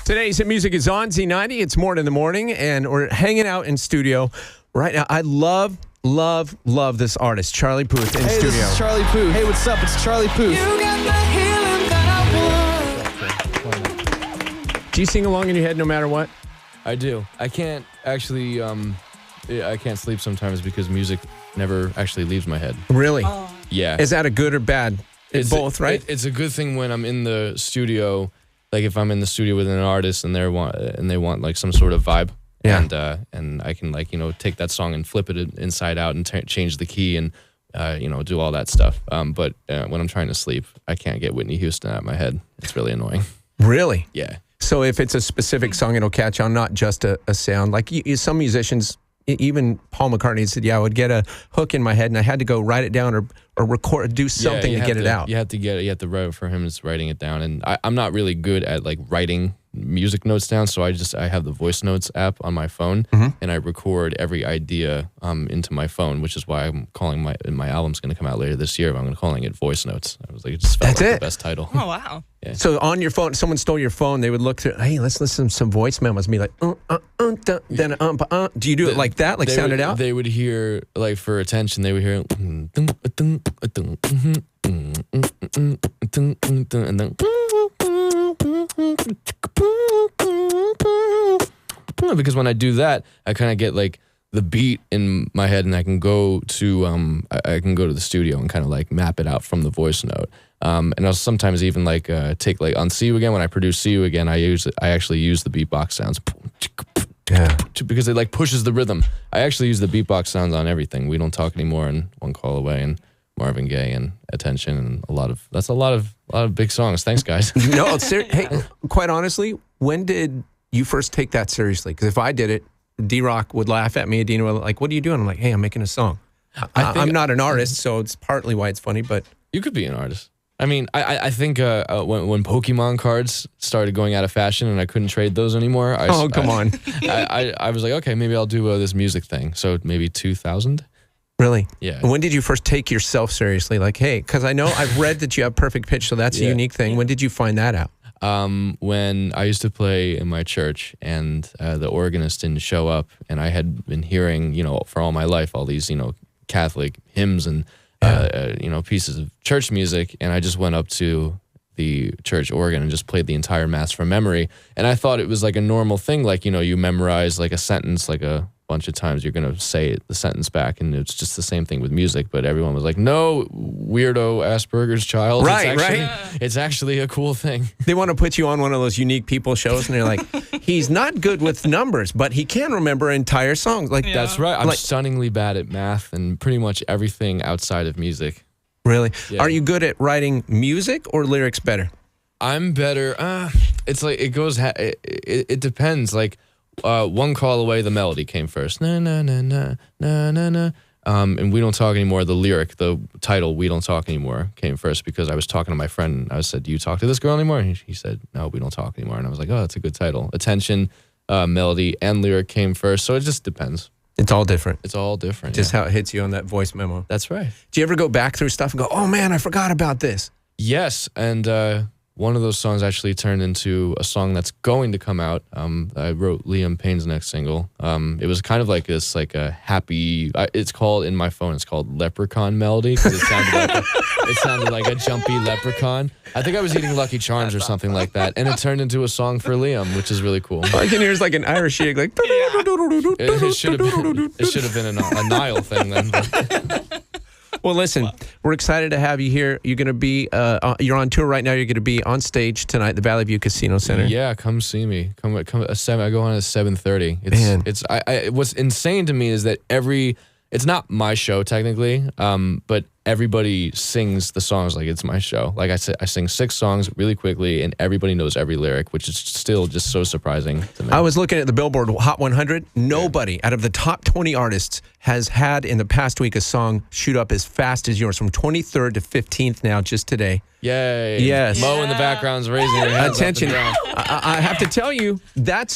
Today's Hit Music is on Z90. It's Morton in the morning, and we're hanging out in studio right now. I love this artist, Charlie Puth, in studio. This is Charlie Puth. Hey, what's up? It's Charlie Puth. You got the healing that I want. Do you sing along in your head no matter what? I do. I can't actually, I can't sleep sometimes because music never actually leaves my head. Really? Oh. Yeah. Is that a good or bad? It's both, right? It's a good thing when I'm in the studio, like if I'm in the studio with an artist and they want like some sort of vibe. Yeah. And I can take that song and flip it inside out and change the key and do all that stuff. But when I'm trying to sleep, I can't get Whitney Houston out of my head. It's really annoying. Really? Yeah. So if it's a specific song, it'll catch on, not just a sound. Like some musicians, even Paul McCartney said, I would get a hook in my head and I had to go write it down or record, do something to get it out. You have to write for him. It's writing it down. And I'm not really good at like writing music notes down, so I have the voice notes app on my phone, and I record every idea into my phone, which is why I'm calling my album's going to come out later this year. I'm calling it Voice Notes. I was like, it just felt like the best title. Oh, wow. Yeah. So on your phone, someone stole your phone, they would look through, hey, let's listen to some voice memos and be like, do you do it like that, like sound it out? They would hear, like for attention, they would hear, and then because when I do that, I kind of get like the beat in my head, and I can go to the studio and kind of like map it out from the voice note. And I'll sometimes even like take like on See You Again, when I produce See You Again, I actually use the beatbox sounds. Yeah. Because it like pushes the rhythm. I actually use the beatbox sounds on everything. We Don't Talk Anymore and One Call Away and Marvin Gaye and Attention and a lot of big songs. Thanks, guys. No, hey, quite honestly, when did you first take that seriously? Because if I did it, D-Rock would laugh at me. Adina would like, what are you doing? I'm like, hey, I'm making a song. I'm not an artist, so it's partly why it's funny, but... You could be an artist. I mean, I think when Pokemon cards started going out of fashion and I couldn't trade those anymore... come on. I was like, okay, maybe I'll do this music thing. So maybe 2000? Really? Yeah. When did you first take yourself seriously? Like, hey, because I know I've read that you have perfect pitch, so that's a unique thing. When did you find that out? When I used to play in my church and the organist didn't show up, and I had been hearing, for all my life, all these, Catholic hymns and, pieces of church music, and I just went up to the church organ and just played the entire mass from memory. And I thought it was like a normal thing, like, you memorize like a sentence, like a bunch of times you're going to say the sentence back, and it's just the same thing with music. But everyone was like, no, weirdo Asperger's child. Right. It's actually a cool thing. They want to put you on one of those unique people shows, and they're like, he's not good with numbers, but he can remember entire songs. Like That's right. I'm stunningly bad at math and pretty much everything outside of music. Really? Yeah. Are you good at writing music or lyrics better? I'm better. It's like it goes. It depends. Like One Call Away, the melody came first. Na na na na na na na. And We Don't Talk Anymore, the lyric, the title, We Don't Talk Anymore, came first because I was talking to my friend. I said, do you talk to this girl anymore? And he said, no, we don't talk anymore. And I was like, oh, that's a good title. Attention, melody, and lyric came first. So it just depends. It's all different. It's all different. Just how it hits you on that voice memo. That's right. Do you ever go back through stuff and go, oh man, I forgot about this? Yes, and one of those songs actually turned into a song that's going to come out. I wrote Liam Payne's next single. It was kind of like this, like a happy. It's called in my phone. It's called Leprechaun Melody because it sounded like a jumpy leprechaun. I think I was eating Lucky Charms or something like that, and it turned into a song for Liam, which is really cool. All I can hear is like an Irish shake, like. It should have been a Nile thing then. Well, listen, we're excited to have you here. You're going to be, you're on tour right now. You're going to be on stage tonight at the Valley View Casino Center. Yeah, come see me. Come at 7. I go on at 7:30. What's insane to me is that it's not my show technically, but everybody sings the songs like it's my show. Like I said, I sing 6 songs really quickly, and everybody knows every lyric, which is still just so surprising to me. I was looking at the Billboard Hot 100. Nobody out of the top 20 artists has had in the past week a song shoot up as fast as yours, from 23rd to 15th now, just today. Yay. Yes. Mo in the background's raising her hands. Attention. Up and down. I have to tell you, that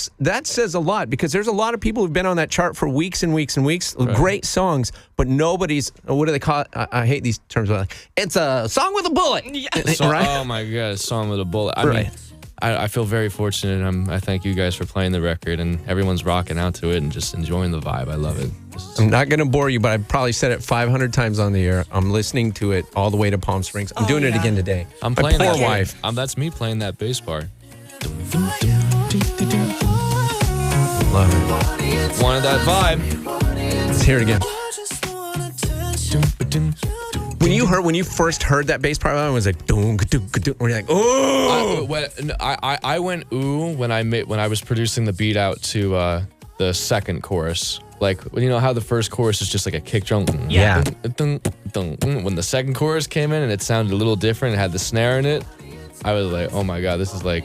says a lot, because there's a lot of people who've been on that chart for weeks and weeks and weeks. Right. Great songs, but nobody's, what do they call it? I hate these terms. Like, it's a song with a bullet. Yeah. Right? Oh my God, a song with a bullet. I mean, I feel very fortunate. I thank you guys for playing the record, and everyone's rocking out to it and just enjoying the vibe. I love it. I'm not going to bore you, but I've probably said it 500 times on the air. I'm listening to it all the way to Palm Springs. I'm doing it again today. I'm My playing poor that wife. That's me playing that bass part. Love it. Wanted that vibe. Let's hear it again. When you first heard that bass part, it was like, dunk, dunk, dunk. We're like, oh. I went ooh when I was producing the beat out to the second chorus. Like, you know how the first chorus is just like a kick drum? Yeah. When the second chorus came in and it sounded a little different, it had the snare in it, I was like, oh my God, this is like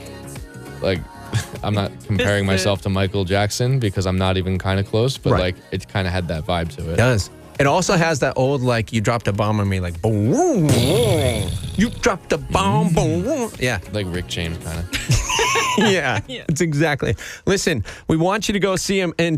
I'm not comparing myself to Michael Jackson because I'm not even kind of close, but like it kind of had that vibe to it. It does. It also has that old, like, you dropped a bomb on me, like, boom, boom. You dropped a bomb, boom. Yeah. Like Rick James kind of. Yeah, it's exactly. Listen, we want you to go see him in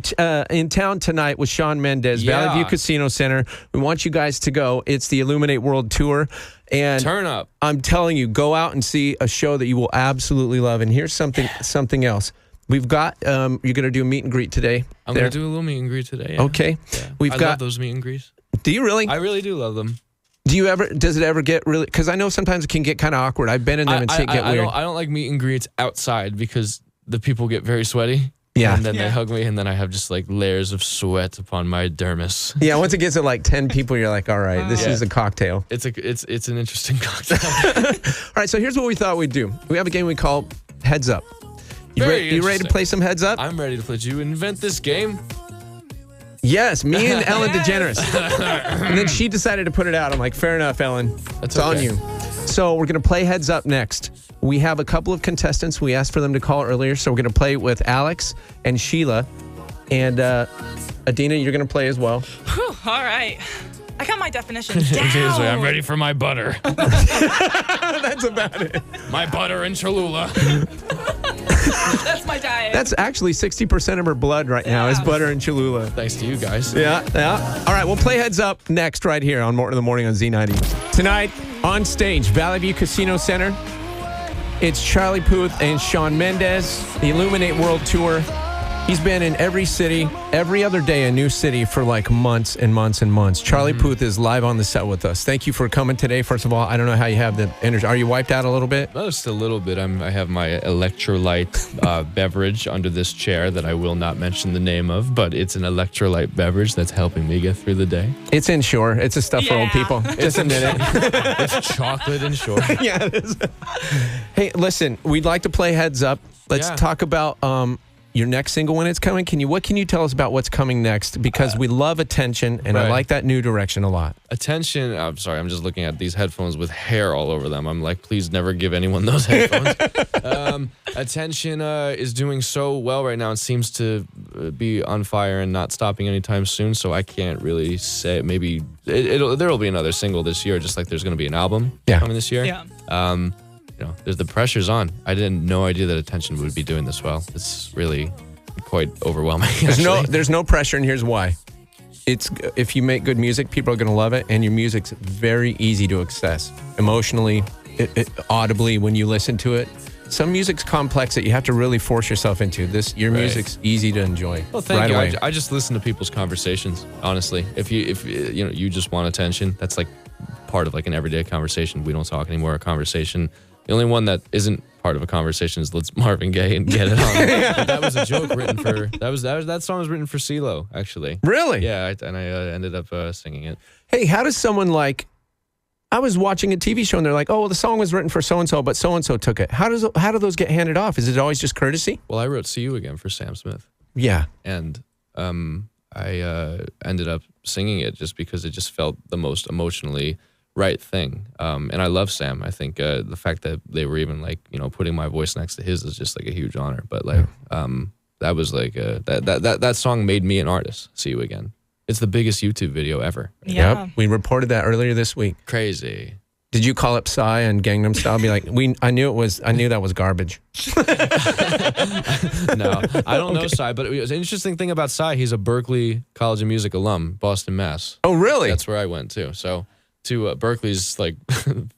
town tonight with Shawn Mendes, Valley View Casino Center. We want you guys to go. It's the Illuminate World Tour. And turn up. I'm telling you, go out and see a show that you will absolutely love. And here's something else. We've got, you're going to do a meet and greet today. I'm going to do a little meet and greet today. Yeah. Okay. Yeah. I love those meet and greets. Do you really? I really do love them. Does it ever get really, because I know sometimes it can get kind of awkward. I've been in them and shit get weird. I don't like meet and greets outside because the people get very sweaty. Yeah. And then they hug me and then I have just like layers of sweat upon my dermis. Yeah, once it gets to like 10 people, you're like, all right, this is a cocktail. It's an interesting cocktail. All right, so here's what we thought we'd do. We have a game we call Heads Up. You ready to play some Heads Up? I'm ready to play. Did you invent this game? Yes, me and Ellen DeGeneres. And then she decided to put it out. I'm like, fair enough, Ellen. It's on you. So we're going to play Heads Up next. We have a couple of contestants. We asked for them to call earlier, so we're going to play with Alex and Sheila. And Adina, you're going to play as well. Whew, all right. I got my definitions down. I'm ready for my butter. That's about it. My butter and Cholula. That's my diet. That's actually 60% of her blood right now is butter and Cholula. Thanks to you guys. Yeah. All right, we'll play Heads Up next right here on Morton in the Morning on Z90. Tonight, on stage, Valley View Casino Center. It's Charlie Puth and Shawn Mendes, the Illuminate World Tour. He's been in every city, every other day, a new city for like months and months and months. Charlie Puth is live on the set with us. Thank you for coming today. First of all, I don't know how you have the energy. Are you wiped out a little bit? Just a little bit. I have my electrolyte beverage under this chair that I will not mention the name of, but it's an electrolyte beverage that's helping me get through the day. It's Ensure. It's a stuff for old people. Just admit it. It's chocolate Ensure. Yeah, it is. Hey, listen, we'd like to play Heads Up. Let's talk about your next single when it's coming. What can you tell us about what's coming next? Because we love Attention, and I like that new direction a lot. Attention, I'm sorry, I'm just looking at these headphones with hair all over them. I'm like, please never give anyone those headphones. Attention is doing so well right now and seems to be on fire and not stopping anytime soon, so I can't really say. Maybe there'll be another single this year, just like there's going to be an album coming this year. Yeah. There's the pressure's on. I didn't no idea that Attention would be doing this well. It's really quite overwhelming. There's no pressure, and here's why. It's if you make good music, people are going to love it, and your music's very easy to access emotionally, audibly when you listen to it. Some music's complex that you have to really force yourself into. Your music's easy to enjoy. Well, thank you. I just listen to people's conversations. Honestly, if you just want attention, that's like part of like an everyday conversation. We don't talk anymore. A conversation. The only one that isn't part of a conversation is Let's Marvin Gaye and Get It On. But that was a joke written for that song was written for CeeLo, actually. Really? Yeah, and I ended up singing it. Hey, how does someone like? I was watching a TV show and they're like, "Oh, well, the song was written for so and so, but so and so took it." How do those get handed off? Is it always just courtesy? Well, I wrote "See You Again" for Sam Smith. Yeah, and I ended up singing it just because it just felt the most emotionally right thing. And I love Sam. I think the fact that they were even like, putting my voice next to his is just like a huge honor. But like, that was like, that song made me an artist. See You Again. It's the biggest YouTube video ever. Yeah. Yep. We reported that earlier this week. Crazy. Did you call up Psy and Gangnam Style? Be like, I knew that was garbage. No, I don't know Psy, but it was an interesting thing about Psy. He's a Berklee College of Music alum, Boston, Mass. Oh, really? That's where I went too. So Berkeley's like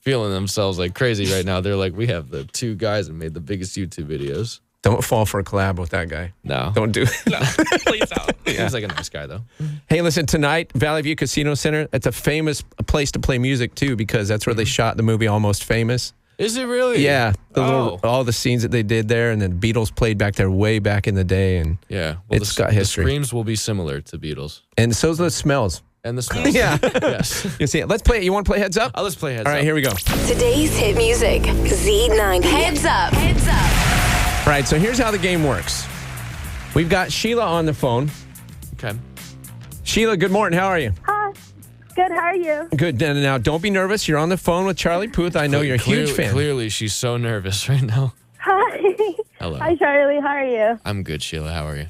feeling themselves like crazy right now. They're like, we have the two guys that made the biggest YouTube videos. Don't fall for a collab with that guy. No. Don't do it. No, please don't. He's like a nice guy, though. Hey, listen, tonight, Valley View Casino Center, it's a famous place to play music, too, because that's where they shot the movie Almost Famous. Is it really? Yeah. All the scenes that they did there, and then Beatles played back there way back in the day. And Yeah. Well, it's got history. The screams will be similar to Beatles. And so's the smells. And the smells. Yeah. Yes. You see it. Let's play it. You want to play Heads Up? Let's play Heads All right, Up. here we go. Today's hit music, Z90. Heads up. Heads up. All right, so here's how the game works. We've got Sheila on the phone. Okay. Sheila, good morning. How are you? Hi. Good. How are you? Good. Now, don't be nervous. You're on the phone with Charlie Puth. I know you're a huge fan. Clearly, she's so nervous right now. Hi. Hello. Hi, Charlie. How are you? I'm good, Sheila. How are you?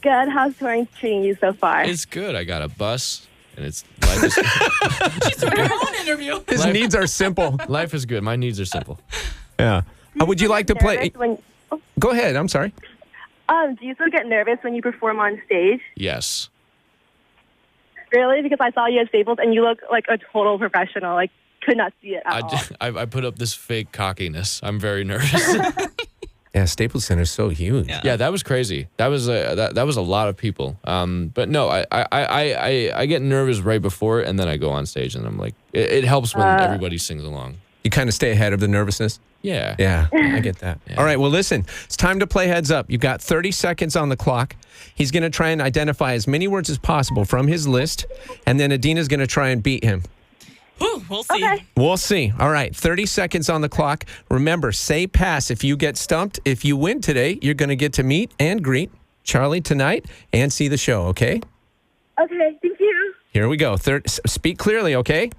Good. How's touring treating you so far? It's good. I got a bus, and it's life is, She's doing her own interview. His needs are simple. life is good. My needs are simple. Yeah. Would you like to play? Nervous when- Go ahead. I'm sorry. do you still get nervous when you perform on stage? Yes. Really? Because I saw you at Staples and you look like a total professional. Like, could not see it at all. I put up this fake cockiness. I'm very nervous. Yeah, Staples Center's so huge. Yeah, that was crazy. That was a lot of people. But no, I get nervous right before, and then I go on stage, and I'm like, it helps when everybody sings along. You kind of stay ahead of the nervousness. Yeah. Yeah, I get that. Yeah. All right, well, listen, it's time to play Heads Up. You've got 30 seconds on the clock. He's going to try and identify as many words as possible from his list, and then Adina's going to try and beat him. Whew, we'll see. Okay. We'll see. All right, 30 seconds on the clock. Remember, say pass if you get stumped. If you win today, you're going to get to meet and greet Charlie tonight and see the show, okay? Okay. Thank you. Here we go. Speak clearly, okay?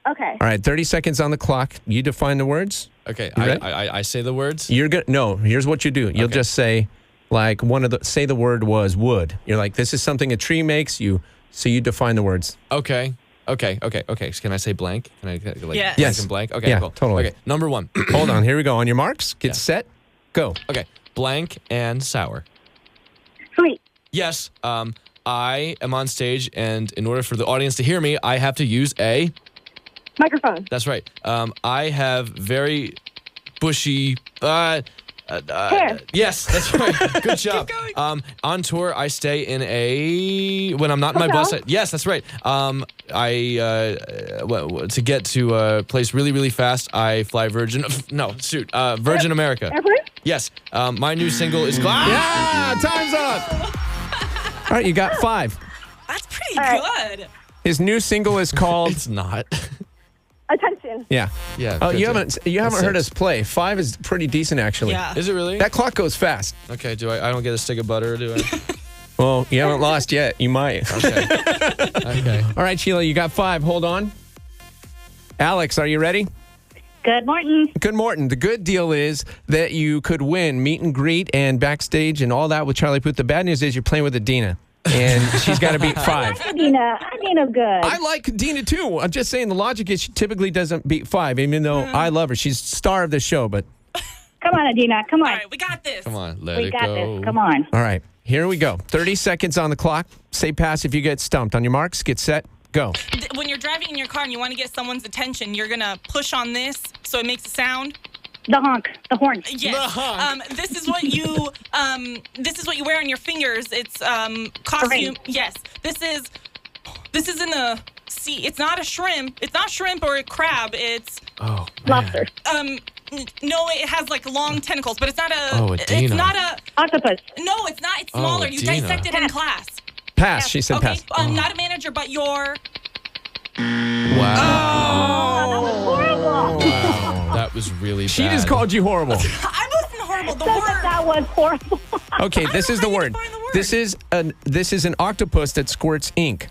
Okay. All right, 30 seconds on the clock. You define the words. Okay, You ready? I say the words. You're good. No, here's what you do. You'll Okay. just say, like, say the word was wood. You're like, this is something a tree makes. So you define the words. Okay. So can I say blank? Can I like Yes. blank Yes. and blank? Okay, Yeah, cool. totally. Okay, number one. Hold on. Here we go. On your marks, get Yeah. set, go. Okay, blank and sour. Sweet. Yes. I am on stage, and in order for the audience to hear me, I have to use a. Microphone. That's right. I have very bushy. Hair. Yes, that's right. Good job. On tour, I stay in when I'm not in my bus. Hotel? Yes, that's right. To get to a place really, really fast, I fly Virgin. No, shoot, Virgin America. Airplane? Yes. My new single is called. Yeah, time's up. All right, you got 5. That's pretty All right. good. His new single is called. It's not. Attention. Yeah. Yeah. Oh, good you job. haven't heard us That's play. 5 is pretty decent, actually. Yeah. Is it really? That clock goes fast. Okay. I don't get a stick of butter, do I? Well, you haven't lost yet. You might. Okay. All right, Sheila, you got 5. Hold on. Alex, are you ready? Good morning. Good Morton. The good deal is that you could win meet and greet and backstage and all that with Charlie Puth. The bad news is you're playing with Adina, and she's got to beat 5. Adina good. I like Adina too. I'm just saying the logic is she typically doesn't beat 5, even though I love her. She's star of the show. But Come on, Adina. Come on. All right, we got this. Come on. Let We it got go. this. Come on. all right, here we go. 30 seconds on the clock. Say pass if you get stumped. On your marks, get set, go. When you're driving in your car and you want to get someone's attention, you're going to push on this so it makes a sound. The honk. The horn. Yes. This is what you wear on your fingers. It's costume. ring. Yes. This is in the sea. It's not a shrimp. It's not shrimp or a crab. It's Oh. Lobster. no, it has like long tentacles, but it's not a Oh, it's Adina. not a Octopus. no, it's not. It's smaller. You Adina. dissect it in class. Pass. She said Okay. pass. Not a manager, but your Wow. Wow. That was really bad. She just called you horrible. I wasn't horrible. The That, word. that was horrible. Okay, this is the how you word. define the word. This is an octopus that squirts ink.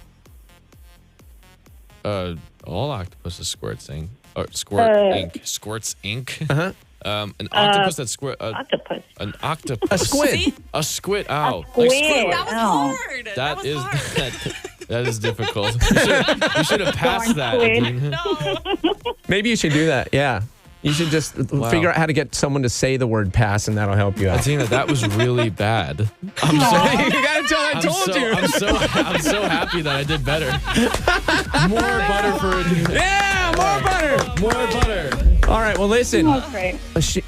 All octopuses squirts ink. Or squirt ink. Squirts ink. Uh-huh. An octopus that squirt. Octopus. An octopus. A squid. See? A squid. Ow. squid. That was Oh. hard. That was is hard. that is difficult. You should have passed that. squid. Adina. No. Maybe you should do that. Yeah. You should just figure out how to get someone to say the word pass, and that'll help you out. Adina, that was really bad. I'm sorry. You gotta tell I told you. I'm so happy that I did better. More butter for Adina. Yeah, more butter. More butter. All right, well, listen. That's great.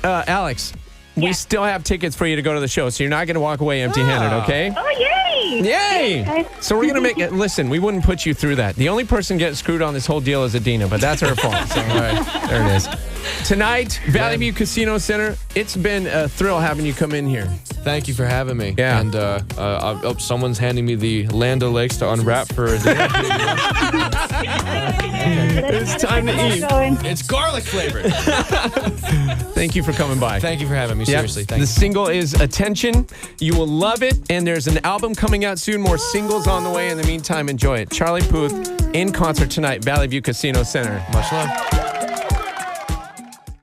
Alex, we still have tickets for you to go to the show, so you're not going to walk away empty-handed, okay? Oh, yay! Yay! Okay. So we're going to make it. Listen, we wouldn't put you through that. The only person getting screwed on this whole deal is Adina, but that's her fault. So, all right, there it is. Tonight, Valley View Casino Center. It's been a thrill having you come in here. Thank you for having me. Yeah. And someone's handing me the Land O'Lakes to unwrap for Adina. It's time to eat. It's garlic flavored. Thank you for coming by. Thank you for having me. Seriously, thank The you. single is Attention. You will love it. And there's an album coming out soon. More singles on the way. In the meantime, enjoy it. Charlie Puth in concert tonight, Valley View Casino Center. Much love.